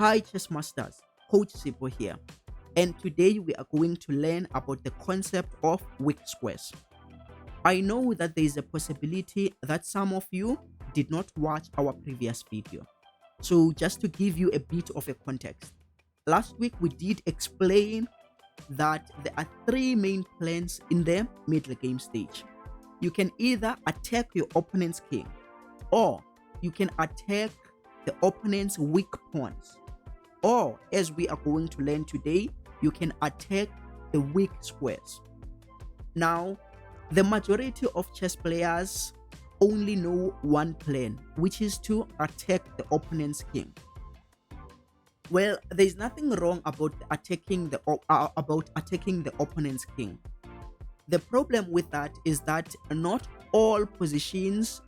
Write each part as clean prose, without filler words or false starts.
Hi chess masters, Coach Sipho here, and today we are going to learn about the concept of weak squares. I know that there is a possibility that some of you did not watch our previous video. So just to give you a bit of a context, last week we did explain that there are three main plans in the middle game stage. You can either attack your opponent's king, or you can attack the opponent's weak pawns, or as we are going to learn today, you can attack the weak squares. Now, the majority of chess players only know one plan, which is to attack the opponent's king. Well, there's nothing wrong about attacking the opponent's king. The problem with that is that not all positions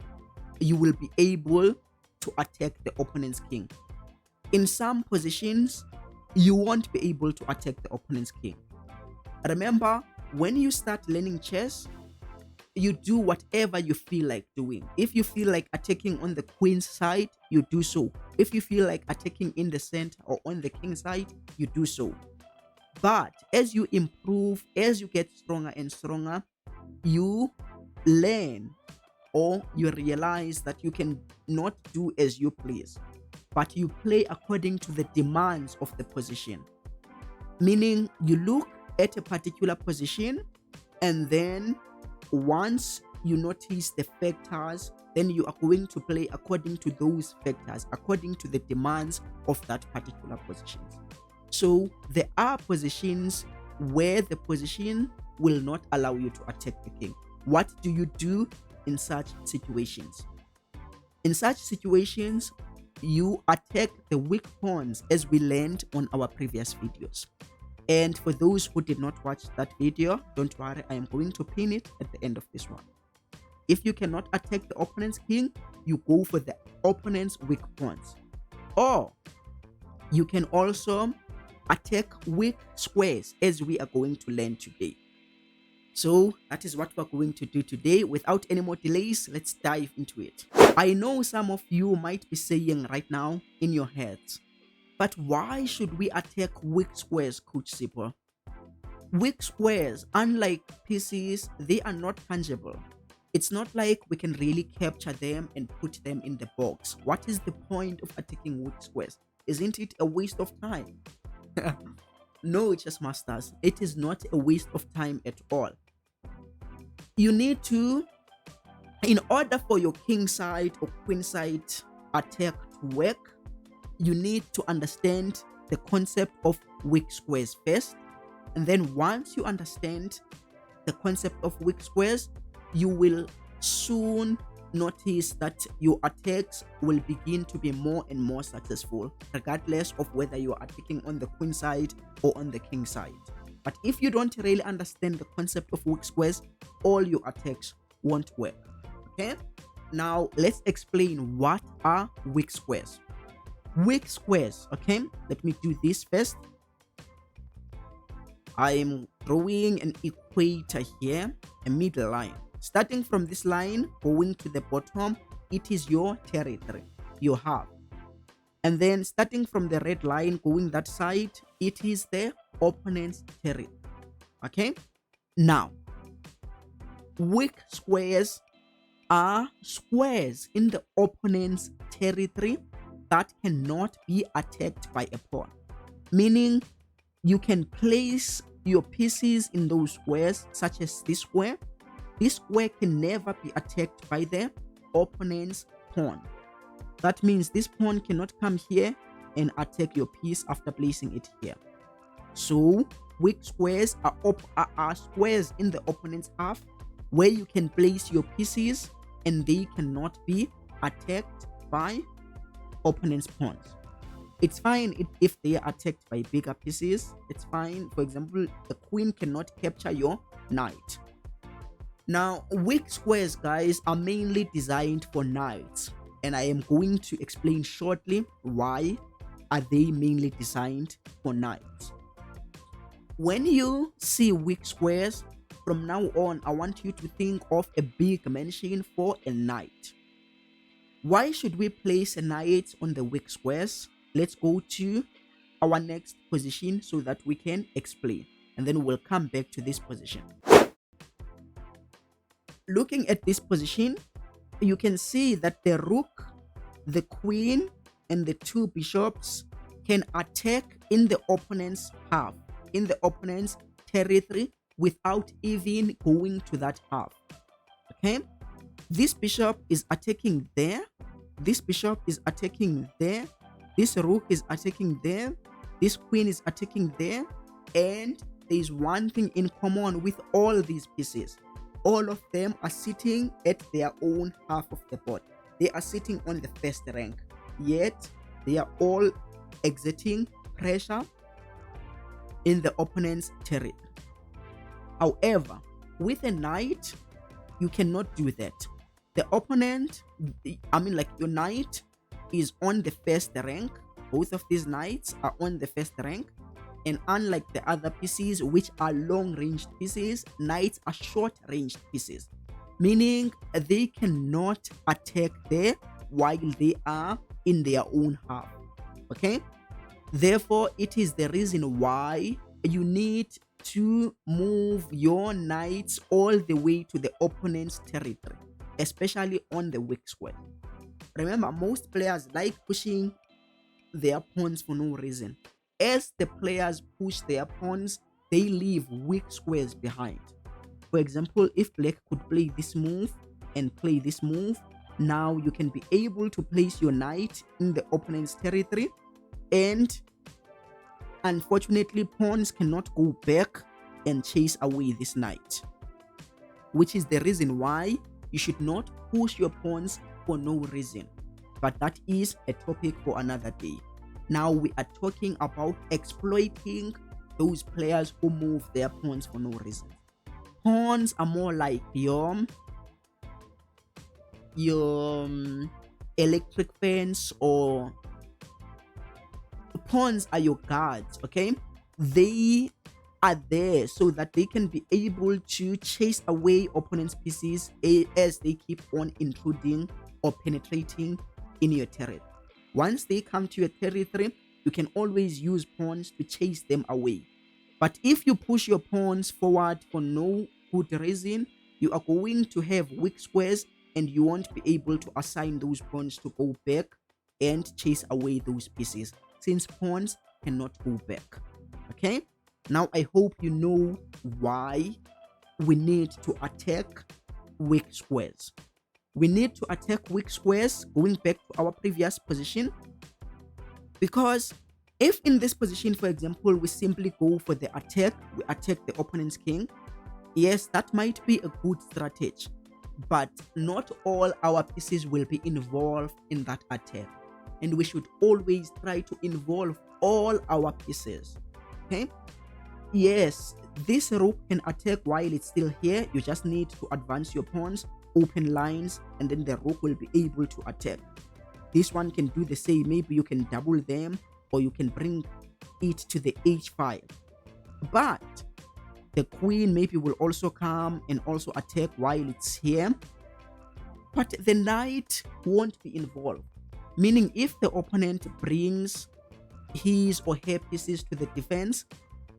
you will be able to attack the opponent's king. In some positions, you won't be able to attack the opponent's king. Remember, when you start learning chess, you do whatever you feel like doing. If you feel like attacking on the queen's side, you do so. If you feel like attacking in the center or on the king's side, you do so. But as you improve, as you get stronger and stronger, you learn or you realize that you can not do as you please, but you play according to the demands of the position. Meaning you look at a particular position, and then once you notice the factors, then you are going to play according to those factors, according to the demands of that particular position. So there are positions where the position will not allow you to attack the king. What do you do in such situations? In such situations, you attack the weak pawns, as we learned on our previous videos. And for those who did not watch that video, don't worry, I am going to pin it at the end of this one. If you cannot attack the opponent's king, you go for the opponent's weak pawns. Or you can also attack weak squares, as we are going to learn today. So that is what we're going to do today. Without any more delays, let's dive into it. I know some of you might be saying right now in your heads, but why should we attack weak squares, Coach Sipho? Weak squares, unlike pieces, they are not tangible. It's not like we can really capture them and put them in the box. What is the point of attacking weak squares? Isn't it a waste of time? No, chess masters, it is not a waste of time at all. You need to, in order for your king side or queen side attack to work, you need to understand the concept of weak squares first. And then once you understand the concept of weak squares, you will soon notice that your attacks will begin to be more and more successful, regardless of whether you are attacking on the queen side or on the king side. But if you don't really understand the concept of weak squares, all your attacks won't work. Okay? Now let's explain what are weak squares. Weak squares, okay? Let me do this first. I'm drawing an equator here, a middle line. Starting from this line, going to the bottom, it is your territory you have. And then starting from the red line, going that side, it is the opponent's territory. Okay? Now, weak squares are squares in the opponent's territory that cannot be attacked by a pawn. Meaning, you can place your pieces in those squares, such as this square. This square can never be attacked by the opponent's pawn. That means this pawn cannot come here and attack your piece after placing it here. So weak squares are squares in the opponent's half where you can place your pieces and they cannot be attacked by opponent's pawns. It's fine if they are attacked by bigger pieces. It's fine. For example, the queen cannot capture your knight. Now, weak squares, guys, are mainly designed for knights, and I am going to explain shortly why are they mainly designed for knights. When you see weak squares, from now on, I want you to think of a big mansion for a knight. Why should we place a knight on the weak squares? let's go to our next position so that we can explain, and then we'll come back to this position. Looking at this position, you can see that the rook, the queen, and the two bishops can attack in the opponent's half, in the opponent's territory, without even going to that half. Okay, this bishop is attacking there, this bishop is attacking there, this rook is attacking there, this queen is attacking there, and there is one thing in common with all these pieces. All of them are sitting at their own half of the board. They are sitting on the first rank, yet they are all exerting pressure in the opponent's territory. However, with a knight, you cannot do that. The opponent, your knight is on the first rank. Both of these knights are on the first rank. And unlike the other pieces, which are long-ranged pieces, knights are short-ranged pieces, meaning they cannot attack there while they are in their own half. Okay? Therefore, it is the reason why you need to move your knights all the way to the opponent's territory, especially on the weak square. Remember, most players like pushing their pawns for no reason. As the players push their pawns, they leave weak squares behind. For example, if black could play this move and play this move, now you can be able to place your knight in the opponent's territory, and unfortunately pawns cannot go back and chase away this knight, which is the reason why you should not push your pawns for no reason. But that is a topic for another day. Now we are talking about exploiting those players who move their pawns for no reason. Pawns are more like your electric fence, or pawns are your guards. Okay, they are there so that they can be able to chase away opponents' pieces as they keep on intruding or penetrating in your territory. Once they come to your territory, you can always use pawns to chase them away. But if you push your pawns forward for no good reason, you are going to have weak squares, and you won't be able to assign those pawns to go back and chase away those pieces, since pawns cannot go back. Okay? Now I hope you know why we need to attack weak squares. We need to attack weak squares, going back to our previous position, because if in this position, for example, we simply go for the attack, we attack the opponent's king, yes, that might be a good strategy, but not all our pieces will be involved in that attack, and we should always try to involve all our pieces. Okay? Yes, this rook can attack while it's still here. You just need to advance your pawns, open lines, and then the rook will be able to attack. This one can do the same. Maybe you can double them, or you can bring it to the h5. But the queen maybe will also come and also attack while it's here. But the knight won't be involved, meaning if the opponent brings his or her pieces to the defense,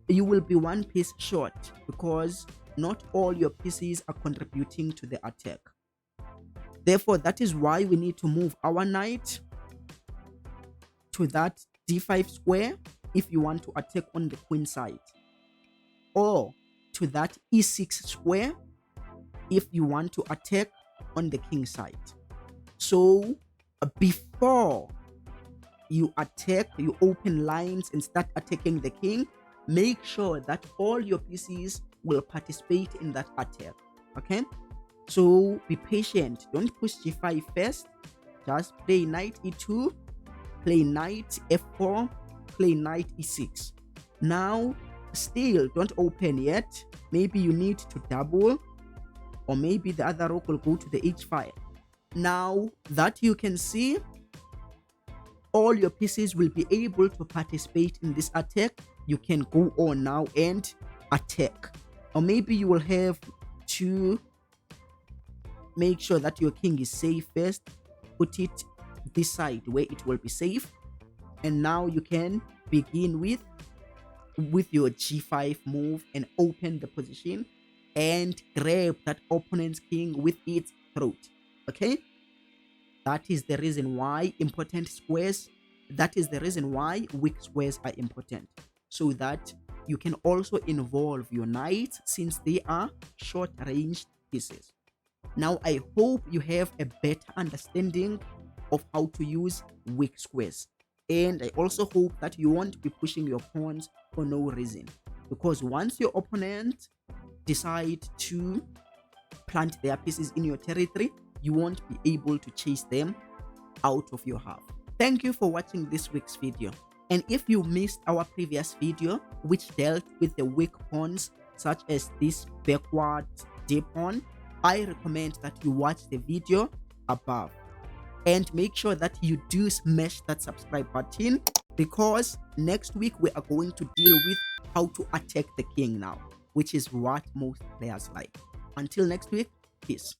you will be one piece short, because not all your pieces are contributing to the attack. Therefore, that is why we need to move our knight to that d5 square if you want to attack on the queen side, or to that e6 square if you want to attack on the king side. So before you attack, you open lines and start attacking the king, make sure that all your pieces will participate in that attack. Okay, so be patient, don't push g5 first, just play knight e2, play knight f4, play knight e6. Now still don't open yet, maybe you need to double, or maybe the other rook will go to the h5. Now that you can see all your pieces will be able to participate in this attack, you can go on now and attack. Or maybe you will have to make sure that your king is safe first, put it this side where it will be safe, And now you can begin with your g5 move and open the position and grab that opponent's king with its throat. Okay, that is the reason why important squares, that is the reason why weak squares are important, so that you can also involve your knights since they are short ranged pieces. Now I hope you have a better understanding of how to use weak squares, and I also hope that you won't be pushing your pawns for no reason, because once your opponent decide to plant their pieces in your territory, you won't be able to chase them out of your half. Thank you for watching this week's video. And if you missed our previous video, which dealt with the weak pawns such as this backward d pawn, I recommend that you watch the video above. And make sure that you do smash that subscribe button, because next week we are going to deal with how to attack the king now, which is what most players like. Until next week, peace.